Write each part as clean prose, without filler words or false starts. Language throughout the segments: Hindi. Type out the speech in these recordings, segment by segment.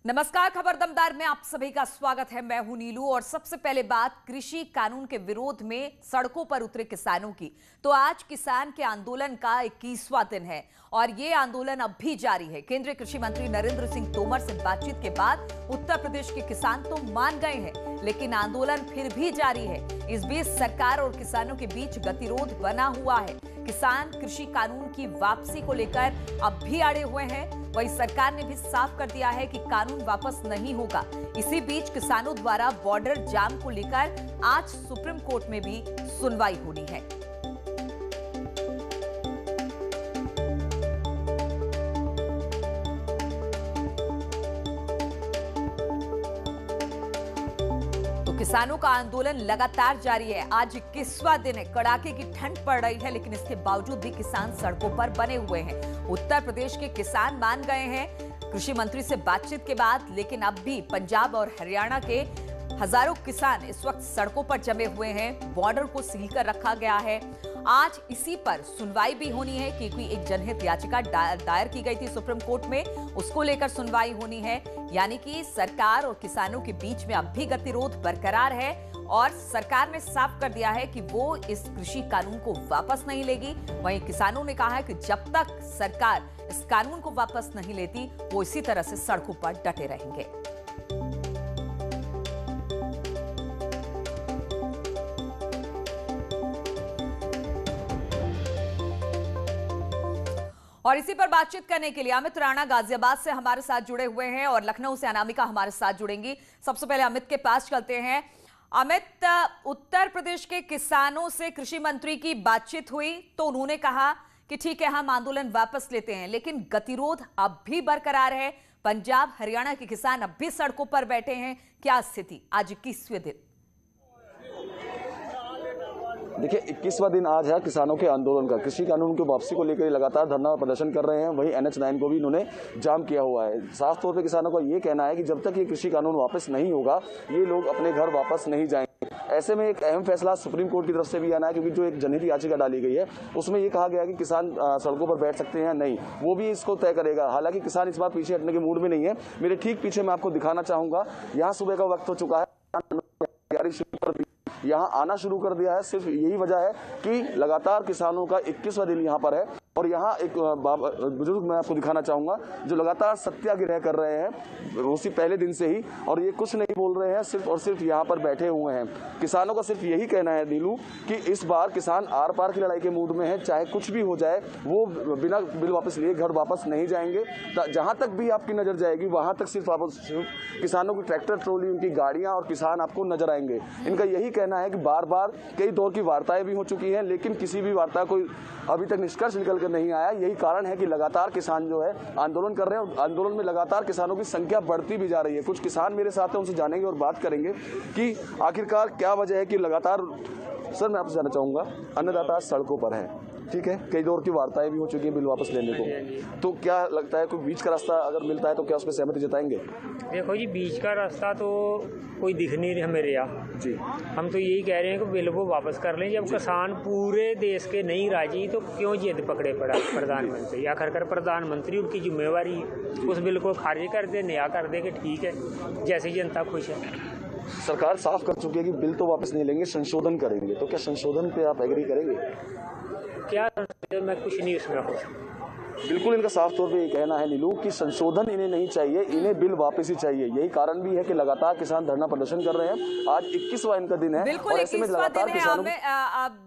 नमस्कार, खबर दमदार में आप सभी का स्वागत है। मैं हूं नीलू और सबसे पहले बात कृषि कानून के विरोध में सड़कों पर उतरे किसानों की। तो आज किसान के आंदोलन का 21वां दिन है और ये आंदोलन अब भी जारी है। केंद्रीय कृषि मंत्री नरेंद्र सिंह तोमर से बातचीत के बाद उत्तर प्रदेश के किसान तो मान गए हैं, लेकिन आंदोलन फिर भी जारी है। इस बीच सरकार और किसानों के बीच गतिरोध बना हुआ है। किसान कृषि कानून की वापसी को लेकर अब भी अड़े हुए हैं। वहीं सरकार ने भी साफ कर दिया है कि कानून वापस नहीं होगा। इसी बीच किसानों द्वारा बॉर्डर जाम को लेकर आज सुप्रीम कोर्ट में भी सुनवाई होनी है। किसानों का आंदोलन लगातार जारी है। आज 21वां दिन है। कड़ाके की ठंड पड़ रही है, लेकिन इसके बावजूद भी किसान सड़कों पर बने हुए हैं। उत्तर प्रदेश के किसान मान गए हैं कृषि मंत्री से बातचीत के बाद, लेकिन अब भी पंजाब और हरियाणा के हजारों किसान इस वक्त सड़कों पर जमे हुए हैं। बॉर्डर को सील कर रखा गया है। आज इसी पर सुनवाई भी होनी है, क्योंकि एक जनहित याचिका दायर की गई थी सुप्रीम कोर्ट में, उसको लेकर सुनवाई होनी है। यानी कि सरकार और किसानों के बीच में अब भी गतिरोध बरकरार है और सरकार ने साफ कर दिया है कि वो इस कृषि कानून को वापस नहीं लेगी। वहीं किसानों ने कहा है कि जब तक सरकार इस कानून को वापस नहीं लेती, वो इसी तरह से सड़कों पर डटे रहेंगे। और इसी पर बातचीत करने के लिए अमित राणा गाजियाबाद से हमारे साथ जुड़े हुए हैं और लखनऊ से अनामिका हमारे साथ जुड़ेंगी। सबसे पहले अमित के पास चलते हैं। अमित, उत्तर प्रदेश के किसानों से कृषि मंत्री की बातचीत हुई तो उन्होंने कहा कि ठीक है, हम आंदोलन वापस लेते हैं, लेकिन गतिरोध अब भी बरकरार है। पंजाब हरियाणा के किसान अब भी सड़कों पर बैठे हैं। क्या स्थिति आज 21वें दिन? देखिए, 21वां दिन आज है किसानों के आंदोलन का। कृषि कानून की वापसी को लेकर लगातार धरना प्रदर्शन कर रहे हैं। वहीं NH9 को भी इन्होंने जाम किया हुआ है। साफ तौर पे किसानों का ये कहना है कि जब तक ये कृषि कानून वापस नहीं होगा, ये लोग अपने घर वापस नहीं जाएंगे। ऐसे में एक अहम फैसला सुप्रीम कोर्ट की तरफ से भी आना है, क्योंकि जो एक जनहित याचिका डाली गई है उसमें ये कहा गया है कि किसान सड़कों पर बैठ सकते हैं या नहीं, वो भी इसको तय करेगा। हालांकि किसान इस बार पीछे हटने के मूड में नहीं है। मेरे ठीक पीछे मैं आपको दिखाना चाहूंगा, यहाँ सुबह का वक्त हो चुका है, यहाँ आना शुरू कर दिया है। सिर्फ यही वजह है कि लगातार किसानों का 21वां दिन यहाँ पर है। और यहाँ एक बुजुर्ग मैं आपको दिखाना चाहूंगा जो लगातार सत्याग्रह कर रहे हैं उसी पहले दिन से ही, और ये कुछ नहीं बोल रहे हैं, सिर्फ और सिर्फ यहाँ पर बैठे हुए हैं। किसानों का सिर्फ यही कहना है नीलू कि इस बार किसान आर पार की लड़ाई के मूड में है। चाहे कुछ भी हो जाए, वो बिना बिल वापस लिए घर वापस नहीं जाएंगे। जहाँ तक भी आपकी नजर जाएगी वहां तक सिर्फ किसानों की ट्रैक्टर ट्रॉली, उनकी गाड़ियां और किसान आपको नजर आएंगे। इनका यही कहना है कि बार बार कई दौर की वार्ताएं भी हो चुकी हैं, लेकिन किसी भी वार्ता को अभी तक निष्कर्ष निकल कर नहीं आया। यही कारण है कि लगातार किसान जो है आंदोलन कर रहे हैं और आंदोलन में लगातार किसानों की संख्या बढ़ती भी जा रही है। कुछ किसान मेरे साथ हैं, उनसे जानेंगे और बात करेंगे कि आखिरकार क्या वजह है कि लगातार। सर, मैं आपसे जानना चाहूंगा, अन्नदाता सड़कों पर है, ठीक है, कई दौर की वार्ताएं भी हो चुकी है बिल वापस लेने को, तो क्या लगता है कोई बीच का रास्ता अगर मिलता है तो क्या उस पर सहमति जताएंगे? देखो जी, बीच का रास्ता तो कोई दिख नहीं रहा मेरे यहाँ जी। हम तो यही कह रहे हैं कि बिल को वापस कर लें। जब किसान पूरे देश के नहीं राजी तो क्यों जिद पकड़े पड़ा प्रधानमंत्री? आखिरकार प्रधानमंत्री उनकी जिम्मेवारी उस बिल को खारिज कर दे, नया कर दे कि ठीक है, जैसी जनता खुश है। सरकार साफ कर चुकी है कि बिल तो वापस नहीं लेंगे, संशोधन करेंगे, तो क्या संशोधन पे आप एग्री करेंगे? क्या मैं कुछ नहीं उसमें हो। बिल्कुल, इनका साफ तौर पे ये कहना है नीलू कि संशोधन इन्हें नहीं चाहिए, इन्हें बिल वापस ही चाहिए। यही कारण भी है कि लगातार किसान धरना प्रदर्शन कर रहे हैं। आज 21वां इनका दिन है और ऐसे में लगातार किसानों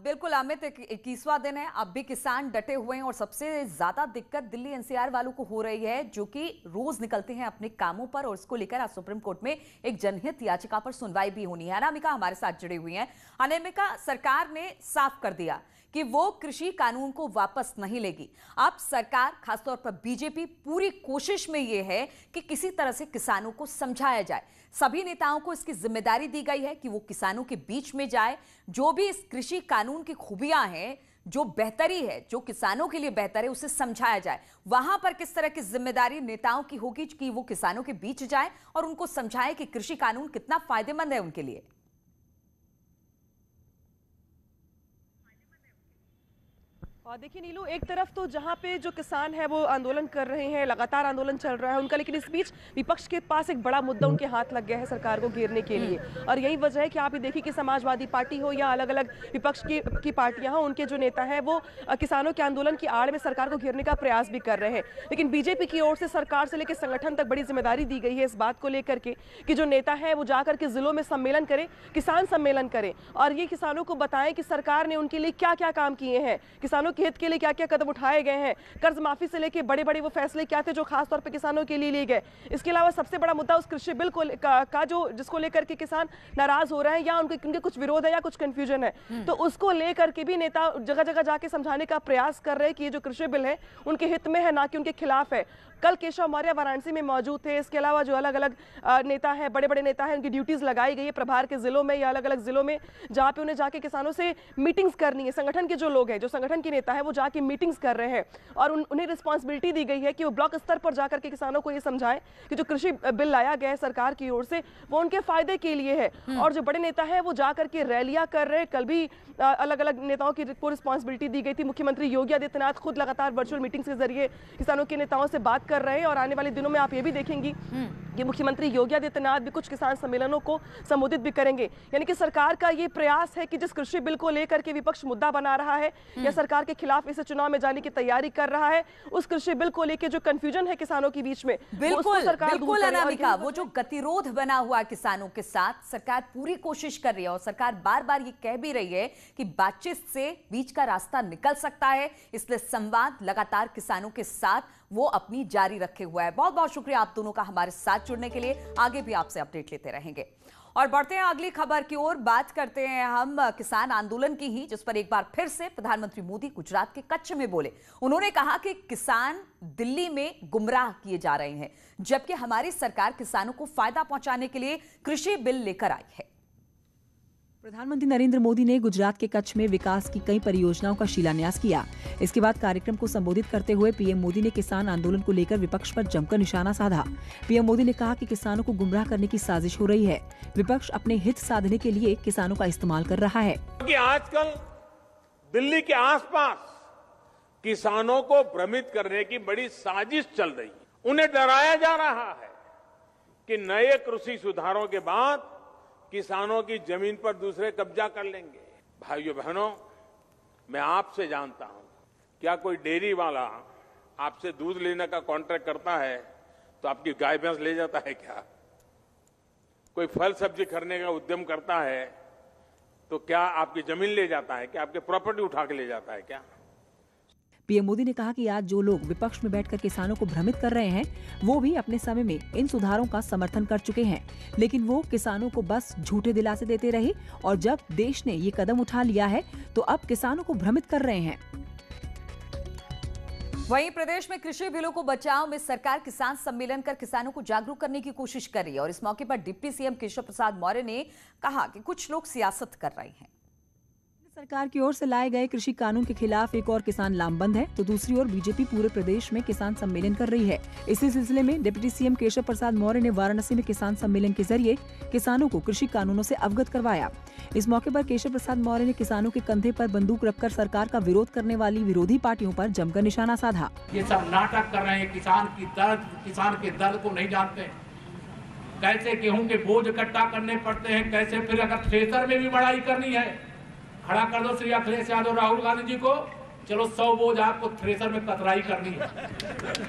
बिल्कुल अमित, 21वां दिन है, अब भी किसान डटे हुए हैं और सबसे ज्यादा दिक्कत दिल्ली NCR वालों को हो रही है, जो कि रोज निकलते हैं अपने कामों पर। और इसको लेकर आज सुप्रीम कोर्ट में एक जनहित याचिका पर सुनवाई भी होनी है। अनामिका हमारे साथ जुड़ी हुई है। अनामिका, सरकार ने साफ कर दिया कि वो कृषि कानून को वापस नहीं लेगी। अब सरकार, खासतौर पर बीजेपी, पूरी कोशिश में ये है कि किसी तरह से किसानों को समझाया जाए। सभी नेताओं को इसकी जिम्मेदारी दी गई है कि वो किसानों के बीच में जाए, जो भी इस कृषि कानून की खूबियां हैं, जो बेहतरी है, जो किसानों के लिए बेहतर है, उसे समझाया जाए। वहां पर किस तरह की जिम्मेदारी नेताओं की होगी कि वो किसानों के बीच जाए और उनको समझाए कि कृषि कानून कितना फायदेमंद है उनके लिए। देखिए नीलू, एक तरफ तो जहां पे जो किसान है वो आंदोलन कर रहे हैं, लगातार आंदोलन चल रहा है उनका, लेकिन इस बीच विपक्ष के पास एक बड़ा मुद्दा उनके हाथ लग गया है सरकार को घेरने के लिए। और यही वजह है कि आप ये देखिए कि समाजवादी पार्टी हो या अलग अलग विपक्ष की पार्टियां हो, उनके जो नेता हैं वो किसानों के आंदोलन की आड़ में सरकार को घेरने का प्रयास भी कर रहे हैं। लेकिन बीजेपी की ओर से सरकार से लेकर संगठन तक बड़ी जिम्मेदारी दी गई है इस बात को लेकर के कि जो नेता है वो जाकर के जिलों में सम्मेलन करें, किसान सम्मेलन करें और ये किसानों को बताएं कि सरकार ने उनके लिए क्या क्या काम किए हैं, किसानों के हित के लिए क्या क्या कदम उठाए गए हैं, कर्ज माफी से लेके बड़े बड़े वो फैसले क्या थे जो खास तौर पे किसानों के लिए लिए गए। इसके अलावा सबसे बड़ा मुद्दा उस कृषि बिल को का जो जिसको लेकर के किसान नाराज हो रहे हैं या उनके कुछ विरोध है या कुछ कंफ्यूजन है, तो उसको लेकर के भी नेता जगह जगह जाके समझाने का प्रयास कर रहे हैं कि ये जो कृषि बिल है उनके हित में है, ना कि उनके खिलाफ है। कल केशव मौर्य वाराणसी में मौजूद थे। इसके अलावा जो अलग अलग नेता हैं, बड़े बड़े नेता हैं, उनकी ड्यूटीज लगाई गई है प्रभार के जिलों में या अलग अलग जिलों में, जहां पे उन्हें जाके किसानों से मीटिंग्स करनी है। संगठन के जो लोग हैं, जो संगठन के नेता हैं, वो जाके मीटिंग्स कर रहे हैं और उन्हें रिस्पॉन्सिबिलिटी दी गई है कि वो ब्लॉक स्तर पर जाकर के किसानों को ये समझाएं कि जो कृषि बिल लाया गया है सरकार की ओर से वो उनके फायदे के लिए है। और जो बड़े नेता हैं वो जाकर के रैलियां कर रहे हैं। कल भी अलग अलग नेताओं को रिस्पॉन्सिबिलिटी दी गई थी। मुख्यमंत्री योगी आदित्यनाथ खुद लगातार वर्चुअल मीटिंग्स के जरिए किसानों के नेताओं से बात कर रहे हैं और आने वाले दिनों में आप ये भी देखेंगी कि मुख्यमंत्री योगी आदित्यनाथ भी कुछ किसान सम्मेलनों को संबोधित भी करेंगे। यानी कि सरकार का ये प्रयास है कि जिस कृषि बिल को लेकर के विपक्ष मुद्दा बना रहा है या सरकार के खिलाफ इस चुनाव में जाने की तैयारी कर रहा है, उस कृषि बिल को लेकर जो कंफ्यूजन है किसानों के बीच में, बिल्कुल अनामिका, वो जो गतिरोध बना हुआ है किसानों के साथ, सरकार पूरी कोशिश कर रही है और सरकार बार बार ये कह भी रही है कि बातचीत से बीच का रास्ता निकल सकता है, इसलिए संवाद लगातार किसानों के साथ वो अपनी जारी रखे हुआ है। बहुत बहुत शुक्रिया आप दोनों का हमारे साथ जुड़ने के लिए। आगे भी आपसे अपडेट लेते रहेंगे और बढ़ते हैं अगली खबर की ओर। बात करते हैं हम किसान आंदोलन की ही, जिस पर एक बार फिर से प्रधानमंत्री मोदी गुजरात के कच्छ में बोले। उन्होंने कहा कि किसान दिल्ली में गुमराह किए जा रहे हैं, जबकि हमारी सरकार किसानों को फायदा पहुंचाने के लिए कृषि बिल लेकर आई है। प्रधानमंत्री नरेंद्र मोदी ने गुजरात के कच्छ में विकास की कई परियोजनाओं का शिलान्यास किया। इसके बाद कार्यक्रम को संबोधित करते हुए पीएम मोदी ने किसान आंदोलन को लेकर विपक्ष पर जमकर निशाना साधा। पीएम मोदी ने कहा कि किसानों को गुमराह करने की साजिश हो रही है। विपक्ष अपने हित साधने के लिए किसानों का इस्तेमाल कर रहा है। आजकल दिल्ली के आसपास किसानों को भ्रमित करने की बड़ी साजिश चल रही है। उन्हें डराया जा रहा है कि नए कृषि सुधारों के बाद किसानों की जमीन पर दूसरे कब्जा कर लेंगे। भाइयों बहनों, मैं आपसे जानता हूं, क्या कोई डेयरी वाला आपसे दूध लेने का कॉन्ट्रैक्ट करता है तो आपकी गाय भैंस ले जाता है क्या? कोई फल सब्जी खरीदने का उद्यम करता है तो क्या आपकी जमीन ले जाता है क्या? आपकी प्रॉपर्टी उठा के ले जाता है क्या? पीएम मोदी ने कहा कि आज जो लोग विपक्ष में बैठकर किसानों को भ्रमित कर रहे हैं, वो भी अपने समय में इन सुधारों का समर्थन कर चुके हैं, लेकिन वो किसानों को बस झूठे दिलासे देते रहे और जब देश ने ये कदम उठा लिया है तो अब किसानों को भ्रमित कर रहे हैं। वहीं प्रदेश में कृषि बिलों को बचाओ में सरकार किसान सम्मेलन कर किसानों को जागरूक करने की कोशिश कर रही है और इस मौके पर डिप्टी सीएम केशव प्रसाद मौर्य ने कहा कि कुछ लोग सियासत कर रहे हैं। सरकार की ओर से लाए गए कृषि कानून के खिलाफ एक और किसान लामबंद है तो दूसरी ओर बीजेपी पूरे प्रदेश में किसान सम्मेलन कर रही है। इसी सिलसिले में डिप्टी सीएम केशव प्रसाद मौर्य ने वाराणसी में किसान सम्मेलन के जरिए किसानों को कृषि कानूनों से अवगत करवाया। इस मौके पर केशव प्रसाद मौर्य ने किसानों के कंधे पर बंदूक रखकर सरकार का विरोध करने वाली विरोधी पार्टियों पर जमकर निशाना साधा। ये सब नाटक कर रहे हैं, किसान के दर्द को नहीं जानते, कैसे गेहूं के बोझ इकट्ठा करने पड़ते हैं, कैसे फिर अगर थ्रेसर में भी बढ़ाई करनी है, खड़ा कर दो श्री अखिलेश यादव राहुल गांधी जी को, चलो 100 बोझ आपको थ्रेसर में कतराई करनी है,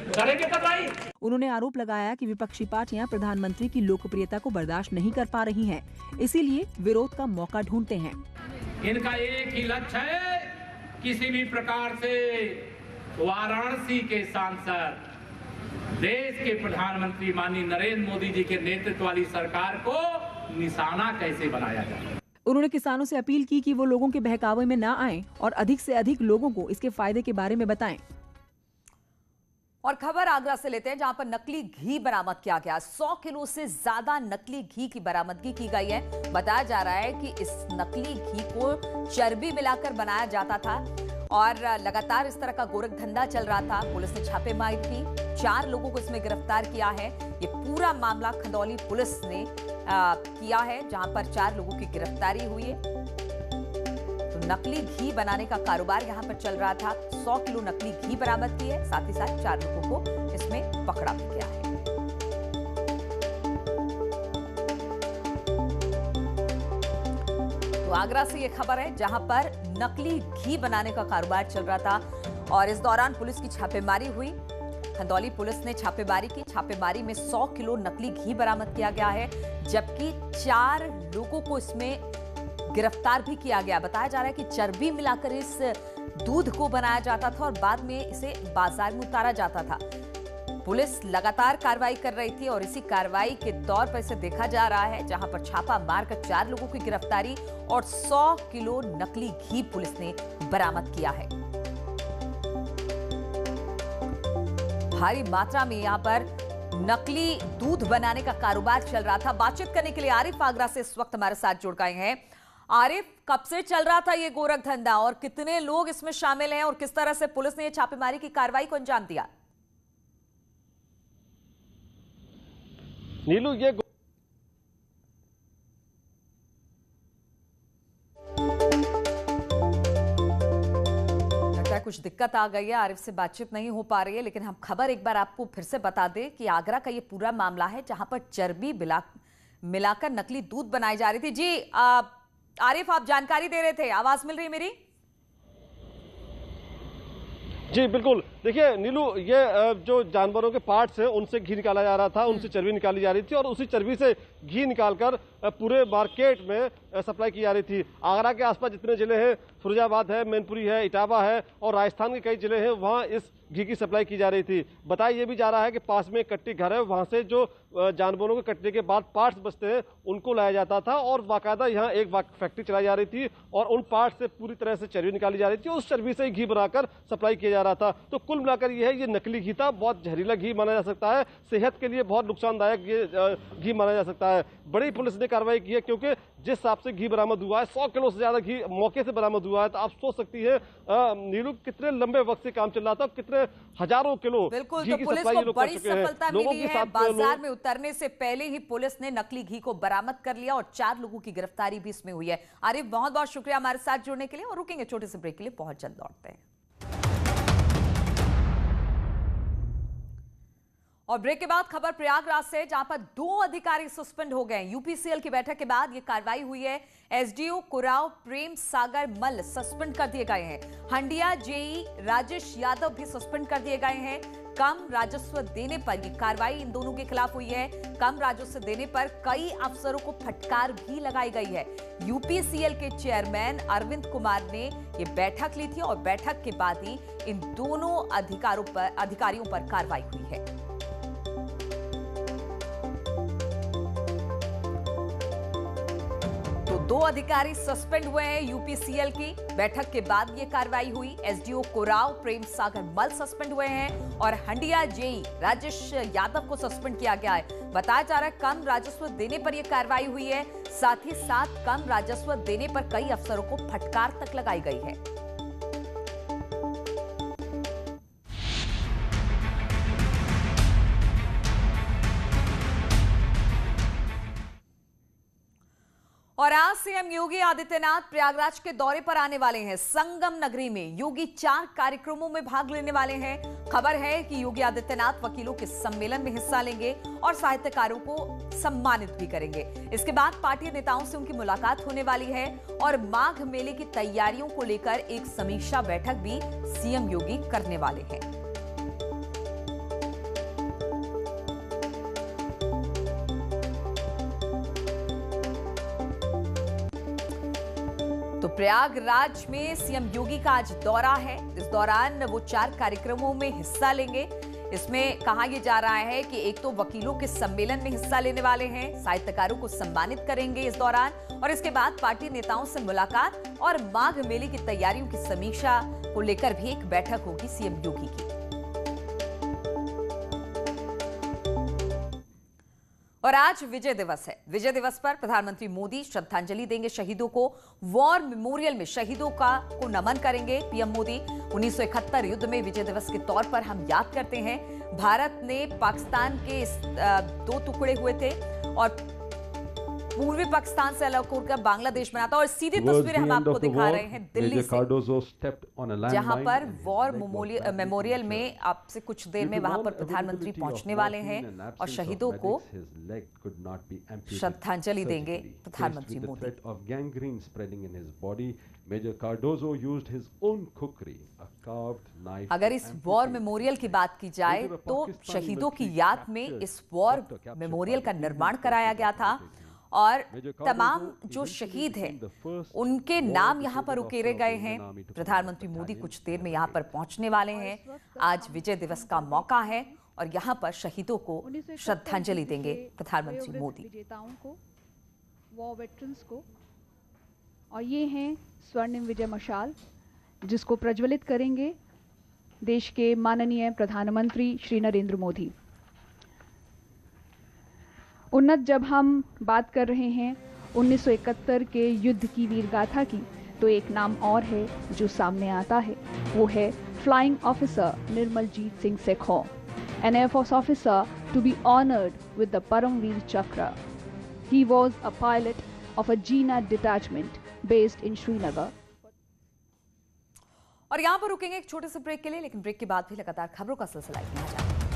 करेंगे कतराई। उन्होंने आरोप लगाया कि विपक्षी पार्टियां प्रधानमंत्री की लोकप्रियता को बर्दाश्त नहीं कर पा रही हैं, इसीलिए विरोध का मौका ढूंढते हैं। इनका एक ही लक्ष्य है, किसी भी प्रकार से वाराणसी के सांसद, देश के प्रधानमंत्री माननीय नरेंद्र मोदी जी के नेतृत्व वाली सरकार को निशाना कैसे बनाया जाए। उन्होंने किसानों से अपील की कि वो लोगों के बहकावे में ना आएं और अधिक से अधिक लोगों को इसके फायदे के बारे में बताएं। और खबर आगरा से लेते हैं, जहां पर नकली घी बरामद किया गया। 100 किलो से ज्यादा नकली घी की बरामदगी की गई है। बताया जा रहा है कि इस नकली घी को चर्बी मिलाकर बनाया जाता था और लगातार इस तरह का गोरख धंधा चल रहा था। पुलिस ने छापेमारी की, 4 लोगों को इसमें गिरफ्तार किया है। ये पूरा मामला खंदौली पुलिस ने किया है, जहां पर 4 लोगों की गिरफ्तारी हुई है। तो नकली घी बनाने का कारोबार यहां पर चल रहा था। 100 किलो नकली घी बरामद की है। साथ ही साथ 4 लोगों को इसमें पकड़ा भी गया है। तो आगरा से ये खबर है, जहां पर नकली घी बनाने का कारोबार चल रहा था और इस दौरान पुलिस की छापेमारी हुई। खंदौली पुलिस ने छापेमारी की। छापेमारी में 100 किलो नकली घी बरामद किया गया है, जबकि 4 लोगों को इसमें गिरफ्तार भी किया गया। बताया जा रहा है कि चर्बी मिलाकर इस दूध को बनाया जाता था और बाद में इसे बाजार में उतारा जाता था। पुलिस लगातार कार्रवाई कर रही थी और इसी कार्रवाई के तौर पर इसे देखा जा रहा है, जहां पर छापा मारकर 4 लोगों की गिरफ्तारी और 100 किलो नकली घी पुलिस ने बरामद किया है। भारी मात्रा में यहां पर नकली दूध बनाने का कारोबार चल रहा था। बातचीत करने के लिए आरिफ आगरा से इस वक्त हमारे साथ जुड़ गए हैं। आरिफ, कब से चल रहा था ये गोरख धंधा और कितने लोग इसमें शामिल हैं और किस तरह से पुलिस ने ये छापेमारी की कार्रवाई को अंजाम दिया? नीलू, ये लगता है कुछ दिक्कत आ गई है, आरिफ से बातचीत नहीं हो पा रही है, लेकिन हम खबर एक बार आपको फिर से बता दें कि आगरा का ये पूरा मामला है, जहां पर चर्बी मिलाकर नकली दूध बनाई जा रही थी। जी आरिफ, आप जानकारी दे रहे थे, आवाज मिल रही है मेरी? जी बिल्कुल। देखिए नीलू, ये जो जानवरों के पार्ट्स हैं उनसे घी निकाला जा रहा था, उनसे चर्बी निकाली जा रही थी और उसी चर्बी से घी निकालकर पूरे मार्केट में सप्लाई की जा रही थी। आगरा के आसपास जितने जिले हैं, फिरोजाबाद है, मैनपुरी है, इटावा है और राजस्थान के कई जिले हैं, वहाँ इस घी की सप्लाई की जा रही थी। बताया ये भी जा रहा है कि पास में एक कट्टी घर है, वहाँ से जो जानवरों के कटने के बाद पार्ट्स बचते हैं उनको लाया जाता था और बाकायदा यहाँ एक फैक्ट्री चलाई जा रही थी और उन पार्ट्स से पूरी तरह से चर्बी निकाली जा रही थी। उस चर्बी से ही घी बनाकर सप्लाई किया जा रहा था। तो कुल मिलाकर ये नकली घी था। बहुत जहरीला घी माना जा सकता है, सेहत के लिए बहुत नुकसानदायक ये घी माना जा सकता है। बड़ी पुलिस ने कार्रवाई की है, क्योंकि जिस हिसाब से घी बरामद हुआ है, 100 किलो से ज्यादा घी मौके से बरामद हुआ है। तो आप सोच सकती है नीलू, कितने लंबे वक्त से काम चल रहा था, कितने हजारों किलो बिल्कुल। घी तो की पुलिस सप्लाई को बड़ी सफलता मिली है। बाजार में उतरने से पहले ही पुलिस ने नकली घी को बरामद कर लिया और 4 लोगों की गिरफ्तारी भी इसमें हुई है। आरिफ, बहुत बहुत शुक्रिया हमारे साथ जुड़ने के लिए और रुकेंगे छोटे से ब्रेक के लिए, बहुत जल्द लौटते हैं। और ब्रेक के बाद खबर प्रयागराज से, जहां पर 2 अधिकारी सस्पेंड हो गए। यूपीसीएल की बैठक के बाद यह कार्रवाई हुई है। एसडीओ कुराव प्रेम सागर मल सस्पेंड कर दिए गए हैं। हंडिया जेई राजेश यादव भी सस्पेंड कर दिए गए हैं। कम राजस्व देने पर यह कार्रवाई इन दोनों के खिलाफ हुई है। कम राजस्व देने पर कई अफसरों को फटकार भी लगाई गई है। यूपीसीएल के चेयरमैन अरविंद कुमार ने यह बैठक ली थी और बैठक के बाद ही इन दोनों अधिकारियों पर कार्रवाई हुई है। तो 2 अधिकारी सस्पेंड हुए हैं। यूपीसीएल की बैठक के बाद यह कार्रवाई हुई। एसडीओ कोराव प्रेम सागर मल सस्पेंड हुए हैं और हंडिया जेई राजेश यादव को सस्पेंड किया गया है। बताया जा रहा है कम राजस्व देने पर यह कार्रवाई हुई है। साथ ही साथ कम राजस्व देने पर कई अफसरों को फटकार तक लगाई गई है। और आज सीएम योगी आदित्यनाथ प्रयागराज के दौरे पर आने वाले हैं। संगम नगरी में योगी 4 कार्यक्रमों में भाग लेने वाले हैं। खबर है कि योगी आदित्यनाथ वकीलों के सम्मेलन में हिस्सा लेंगे और साहित्यकारों को सम्मानित भी करेंगे। इसके बाद पार्टी नेताओं से उनकी मुलाकात होने वाली है और माघ मेले की तैयारियों को लेकर एक समीक्षा बैठक भी सीएम योगी करने वाले हैं। तो प्रयागराज में सीएम योगी का आज दौरा है। इस दौरान वो 4 कार्यक्रमों में हिस्सा लेंगे। इसमें कहा यह जा रहा है कि एक तो वकीलों के सम्मेलन में हिस्सा लेने वाले हैं, साहित्यकारों को सम्मानित करेंगे इस दौरान और इसके बाद पार्टी नेताओं से मुलाकात और माघ मेले की तैयारियों की समीक्षा को लेकर भी एक बैठक होगी सीएम योगी की। और आज विजय दिवस है। विजय दिवस पर प्रधानमंत्री मोदी श्रद्धांजलि देंगे शहीदों को। वॉर मेमोरियल में शहीदों को नमन करेंगे पीएम मोदी। 1971 युद्ध में विजय दिवस के तौर पर हम याद करते हैं, भारत ने पाकिस्तान के 2 टुकड़े हुए थे और पूर्वी पाकिस्तान से अलग होकर बांग्लादेश बना था। और सीधी तस्वीरें हम आपको दिखा रहे हैं दिल्ली से, जहां पर वॉर मेमोरियल में आपसे कुछ देर में वहां पर प्रधानमंत्री पहुंचने वाले हैं और शहीदों को श्रद्धांजलि देंगे प्रधानमंत्री Modi. Major Cardozo used his own cookery, a carved knife. अगर इस वॉर मेमोरियल की बात की जाए तो शहीदों की याद में इस वॉर मेमोरियल का निर्माण कराया गया था और तमाम जो शहीद हैं उनके नाम यहाँ पर उकेरे गए हैं। प्रधानमंत्री मोदी कुछ देर में यहाँ पर पहुंचने वाले हैं। आज विजय दिवस का मौका है और यहाँ पर शहीदों को श्रद्धांजलि देंगे प्रधानमंत्री मोदी। वॉर वेटरन्स को, और ये हैं स्वर्णिम विजय मशाल जिसको प्रज्वलित करेंगे देश के माननीय प्रधानमंत्री श्री नरेंद्र मोदी। उन्नत, जब हम बात कर रहे हैं 1971 के युद्ध की वीरगाथा की, तो एक नाम और है जो सामने आता है, वो है flying officer Nirmaljit Singh Sekhon, an Air Force officer to be honored with the Paramveer Chakra. He was a pilot of a GNAT detachment based in Srinagar. और यहाँ पर रुकेंगे एक छोटे से ब्रेक के लिए, लेकिन ब्रेक के बाद भी लगातार खबरों का सिलसिला जारी है।